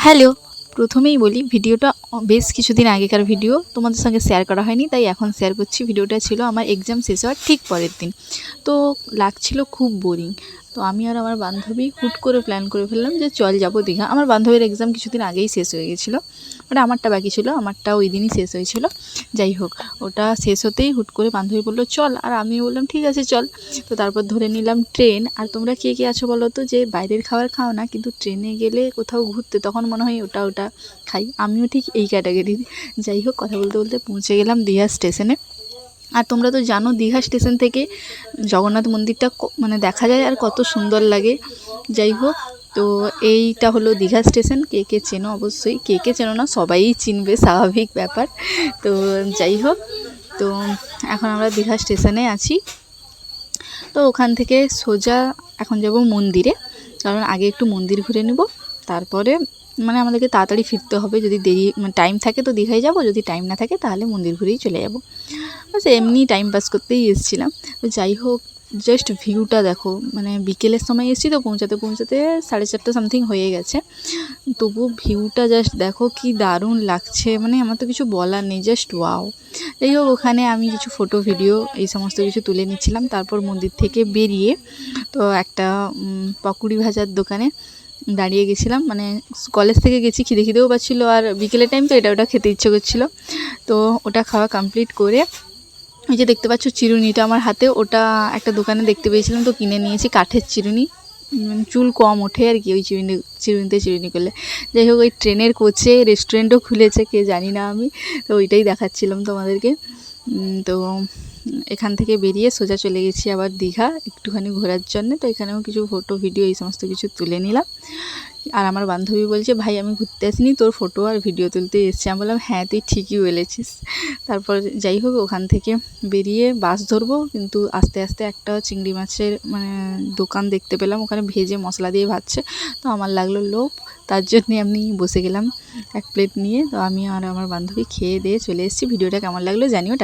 Hello, প্রথমেই বলি ভিডিওটা বেশ কিছুদিন আগেকার ভিডিও, তোমাদের সঙ্গে শেয়ার করা হয়নি, তাই এখন শেয়ার করছি। ভিডিওটা ছিল আমার এক্সাম শেষ হওয়ার ঠিক পরের দিন। তো লাগছিল খুব বোরিং। তো আমি আর আমার বান্ধবী হুট করে প্ল্যান করে ফেললাম যে চল যাবো দীঘা। আমার বান্ধবীর এক্সাম কিছুদিন আগেই শেষ হয়ে গেছিলো, মানে আমারটা বাকি ছিল, আমারটা ওই দিনই শেষ হয়েছিল। যাই হোক, ওটা শেষ হতেই হুট করে বান্ধবী বললো চল, আর আমি বললাম ঠিক আছে চল। তো তারপর ধরে নিলাম ট্রেন। আর তোমরা কে কে আছো বলো তো, যে বাইরের খাবার খাও না কিন্তু ট্রেনে গেলে কোথাও ঘুরতে তখন মনে হয় ওটা ওটা খাই, আমিও ঠিক এই ক্যাটাগরির। যাই হোক, কথা বলতে বলতে পৌঁছে গেলাম দীঘা স্টেশনে। আর তোমরা তো জানো দীঘা স্টেশন থেকে জগন্নাথ মন্দিরটা মানে দেখা যায় আর কত সুন্দর লাগে। যাই হোক, তো এইটা হলো দীঘা স্টেশন। কে কে চেনো অবশ্যই, কে কে চেনো না সবাই চিনবে, স্বাভাবিক ব্যাপার। তো যাই হোক, তো এখন আমরা দীঘা স্টেশনে আছি। তো ওখান থেকে সোজা এখন যাব মন্দিরে, কারণ আগে একটু মন্দির ঘুরে নেব, তারপরে মানে আমাদেরকে তাড়াতাড়ি ফিরতে হবে। যদি দেরি মানে টাইম থাকে তো দীঘায় যাব, যদি টাইম না থাকে তাহলে মন্দির ঘুরেই চলে যাব। বাস এমনি টাইম পাস করতেই এসেছিলাম। তো যাই হোক, জাস্ট ভিউটা দেখো, মানে বিকেলের সময় এসেছি তো পৌঁছাতে পৌঁছাতে 4:30 সামথিং হয়ে গেছে। তবু ভিউটা জাস্ট দেখো কি দারুণ লাগছে, মানে আমার তো কিছু বলার নেই, জাস্ট ওয়াও। যাই হোক, ওখানে আমি কিছু ফটো ভিডিও এই সমস্ত কিছু তুলে নিচ্ছিলাম। তারপর মন্দির থেকে বেরিয়ে তো একটা পকোড়ি ভাজার দোকানে দাঁড়িয়ে গেছিলাম, মানে কলেজ থেকে গেছি, খিদে খিদেও পাচ্ছিলো, আর বিকেলের টাইম তো এটা ওটা খেতে ইচ্ছে করছিলো। তো ওটা খাওয়া কমপ্লিট করে এই যে দেখতে পাচ্ছ চিরুনিটা আমার হাতে, ওটা একটা দোকানে দেখতে পেয়েছিলাম তো কিনে নিয়েছি, কাঠের চিরুনি, চুল কম ওঠে আর কি ওই চিরুনিতে চিরুনি করলে। যাই হোক, ওই ট্রেনের কোচে রেস্টুরেন্টও খুলেছে, কে জানি না আমি, তো ওইটাই দেখাচ্ছিলাম তোমাদেরকে। তো এখান থেকে বেরিয়ে সোজা চলে গেছি আবার দীঘা একটুখানি ঘোরার জন্য। তো এখানেও কিছু ফটো ভিডিও এই সমস্ত কিছু তুলে নিলাম। আর আমার বান্ধবী বলছে ভাই আমি ঘুরতে আসিনি, তোর ফটো আর ভিডিও তুলতে এসেছি। আমি বললাম হ্যাঁ তুই ঠিকই বলেছিস। তারপর যাই হোক, ওখান থেকে বেরিয়ে বাস ধরবো, কিন্তু আস্তে আস্তে একটা চিংড়ি মাছের মানে দোকান দেখতে পেলাম, ওখানে ভেজে মশলা দিয়ে ভাজছে। তো আমার লাগলো লোভ, তার জন্যে আমি বসে গেলাম এক প্লেট নিয়ে। তো আমি আর আমার বান্ধবী খেয়ে দিয়ে চলে এসেছি। ভিডিওটা কেমন লাগলো জানিও।